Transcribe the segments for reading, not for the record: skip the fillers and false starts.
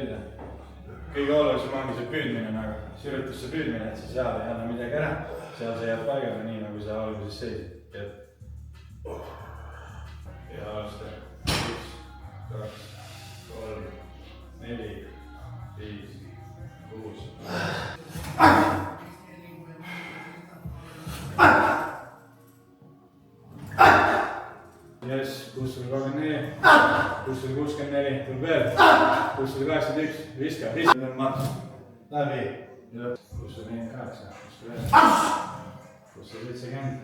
sõida. Kõige olulisem ongi see püüdmine nagu, süüritusse püüdmine, et siis seal ei anna midagi ära. Seal see jääb paigale nii, nagu sa alguses seisid. Ja aasta 1, 2, 3, 4, 5, 6. Yes, 634, 664, tuleb veel, 681, viska, nüüd on mats, läbi, 648, 670,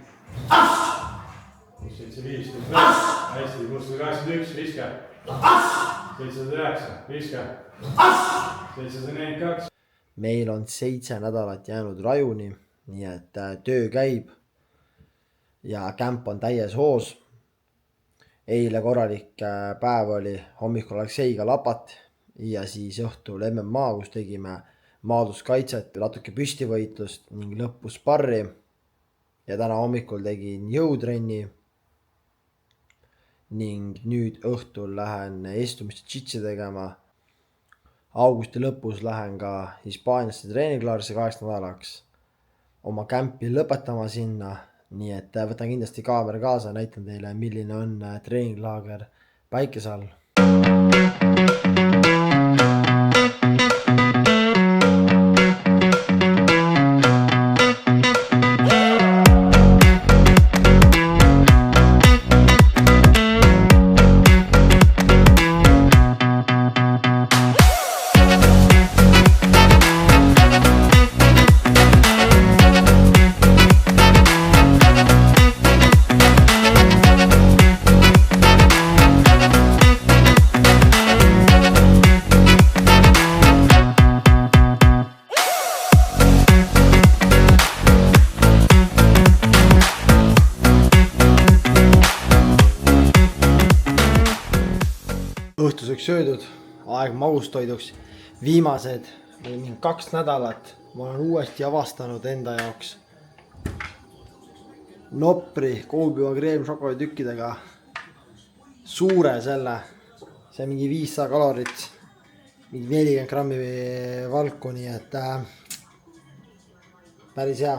675, tuleb veel, hästi, 681, viska, 709, viska, 742. Meil on 7 nädalat jäänud rajuni, nii et töö käib ja kämp on täies hoos. Eile korralik päev oli, hommikul Alekseiga lapat ja siis õhtul MMA, kus tegime maaduskaitset, natuke püstivõitlust ning lõppu sparri. Ja täna hommikul tegin jõutrenni ning nüüd õhtul lähen istumist tšitsi tegema. Augusti lõpus lähen ka Hispaaniasse treeninglaarisse 8 nädalaks oma kämpi lõpetama sinna. Nii et võtan kindlasti kaamera kaasa ja näitan teile, milline on treeninglaager päikese all. Õhtuseks söödud, aeg magustoiduks. Viimased 2 nädalat ma olen uuesti avastanud enda jaoks Nopri koolpiima kreemšokolaaditükkidega suure selle. See on mingi 500 kalorit, mingi 40 grammi valku, nii et päris hea.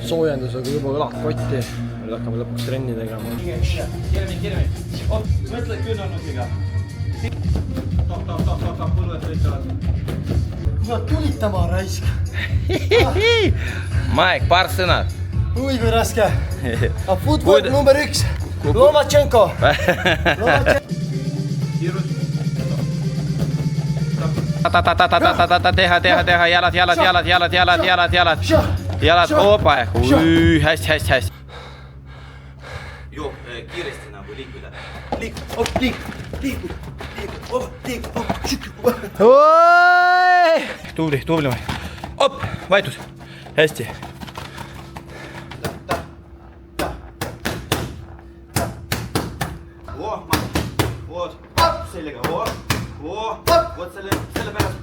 Soojendusega juba õlad kotti. Nüüd hakkame lõpuks trenni tegema. Kirmi. Mõtle küünarnukiga. Top, põlved võitavad. Kuule tulitama raisk. Maik, paar sõnad. Ui, kui raske. Footwork number 1. Lomachenko. Teha, jalad, opa, hästi. Joo, kiiresti nagu liikuda. Tubli. Op, vaitus. Hästi. Vood, sellega, vood, selle pärast.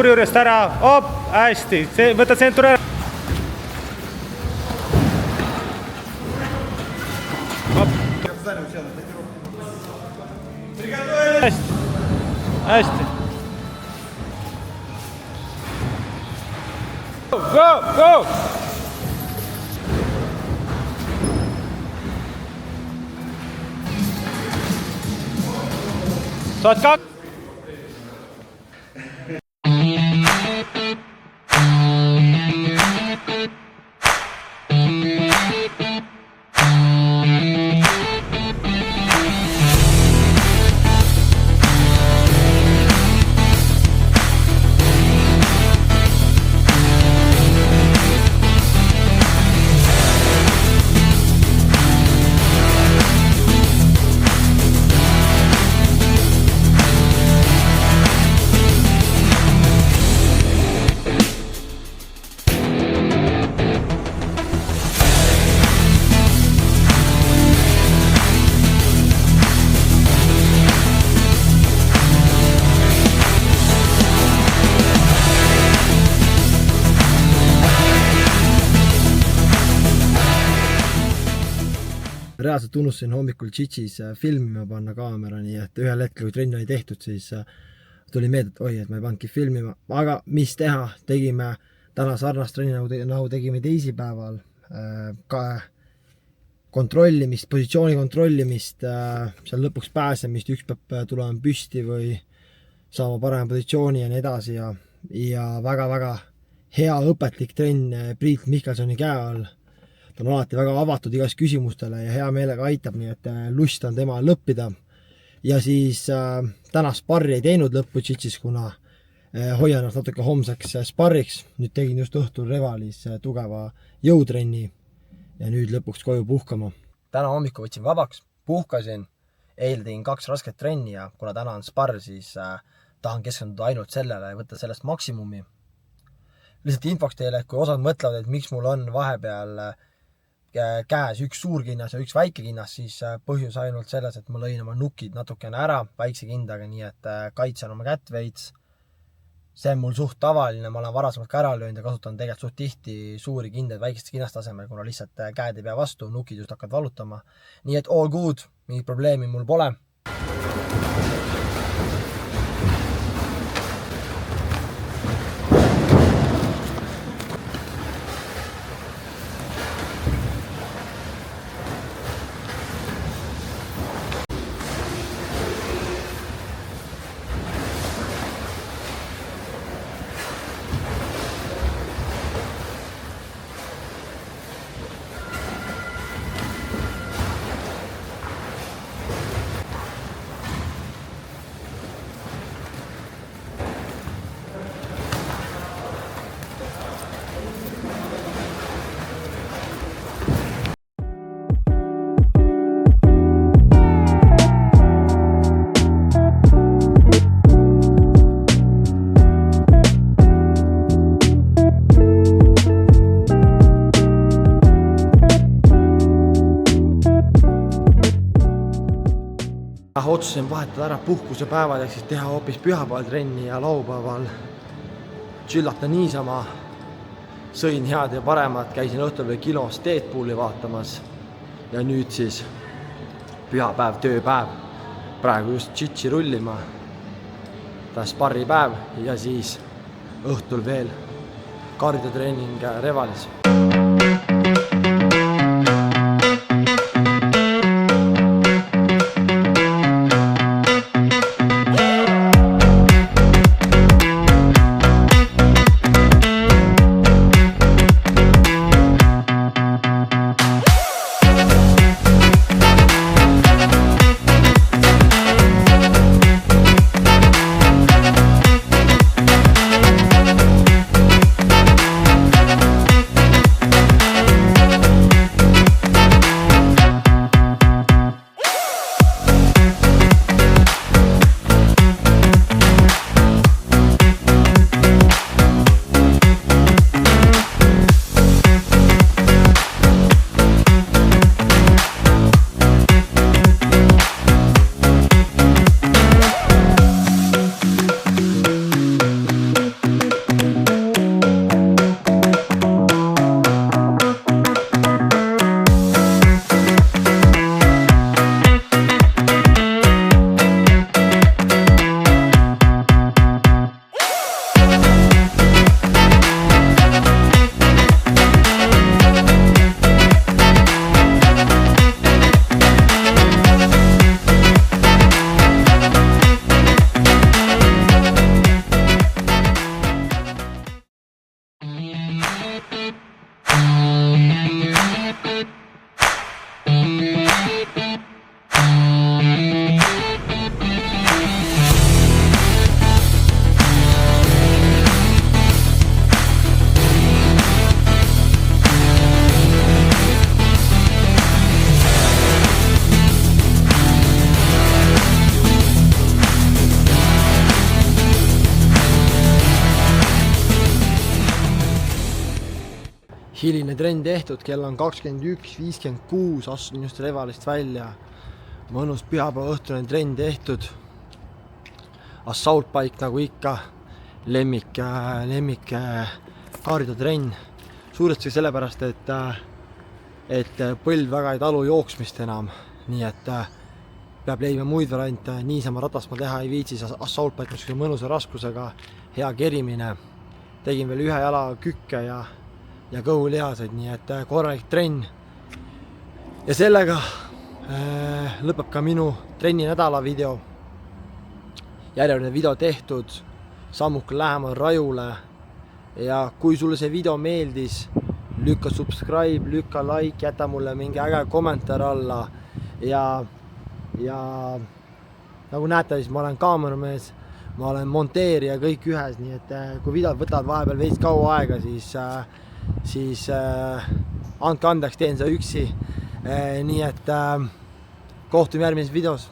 Juurest ära, op, hästi, võta tsentur ära. Hästi. Go! Saad 2. reaalselt unustasin hommikul Tšitšis filmima panna kaamera, nii et ühel hetkel, kui trenn oli tehtud, siis tuli meelde, et oi, et ma ei pannudki filmima, aga mis teha, tegime täna sarnast trenni nagu tegime teisipäeval, ka kontrollimist, positsiooni kontrollimist, seal lõpuks pääsemist, üks peab tulema püsti või saama parema positsiooni ja nii edasi ja väga-väga hea õpetlik trenn Priit Mihkelsoni käe all. Ta on alati väga avatud igas küsimustele ja hea meelega aitab, nii et lust on tema lõppida. Ja siis täna sparri ei teinud lõppu Tšitšis, kuna hoian ennast natuke homseks sparriks. Nüüd tegin just õhtul Revalis tugeva jõutrenni ja nüüd lõpuks koju puhkama. Täna hommiku võtsin vabaks, puhkasin, eile tegin 2 rasket trenni ja kuna täna on sparr, siis tahan keskenduda ainult sellele ja võtta sellest maksimumi. Lihtsalt infoks teile, et kui osad mõtlevad, et miks mul on vahepeal käes üks suur kinnas ja üks väike kinnas, siis põhjus ainult selles, et ma lõin oma nukid natukene ära väikse kindaga, nii et kaitsen oma kätt veits. See on mul suht tavaline, ma olen varasemalt ka ära löönud ja kasutan tegelikult suht tihti suuri kindaid väikeste kinnast tasemel, kuna lihtsalt käed ei pea vastu, nukid just hakkavad valutama. Nii et all good, mingit probleemi mul pole. Otsusin vahetada ära puhkusepäevad, ehk siis teha hoopis pühapäeval trenni ja laupäeval chillata niisama. Sõin head ja paremat, käisin õhtul veel kilos Deadpooli vaatamas ja nüüd siis pühapäev, tööpäev. Praegu just Tšitši rullima. Ta sparripäev ja siis õhtul veel kardiotreening Revalis. Hiline trenn tehtud, kell on 21:56, astusin just Revalist välja. Mõnus pühapäeva õhtune trenn tehtud. Assault bike nagu ikka, lemmik karditrenn. Suuresti sellepärast, et et põlv väga ei talu jooksmist enam, nii et peab leidma muid variante, niisama ratast ma teha ei viitsi, assaultbike on selline mõnusa raskusega, hea kerimine, tegin veel 1 jala kükke ja kõhulihaseid, nii et korralik trenn. Ja sellega lõpeb ka minu trenni nädala video. Järjevne video tehtud, sammuke lähemal Rajule ja kui sulle see video meeldis, lükka subscribe, lükka like, jäta mulle mingi äge kommentaar alla ja nagu näete, siis ma olen kaameramees, ma olen monteerija kõik ühes, nii et kui videod võtavad vahepeal veits kaua aega, siis andke andeks, teen seda üksi. Nii et kohtume järgmises videos.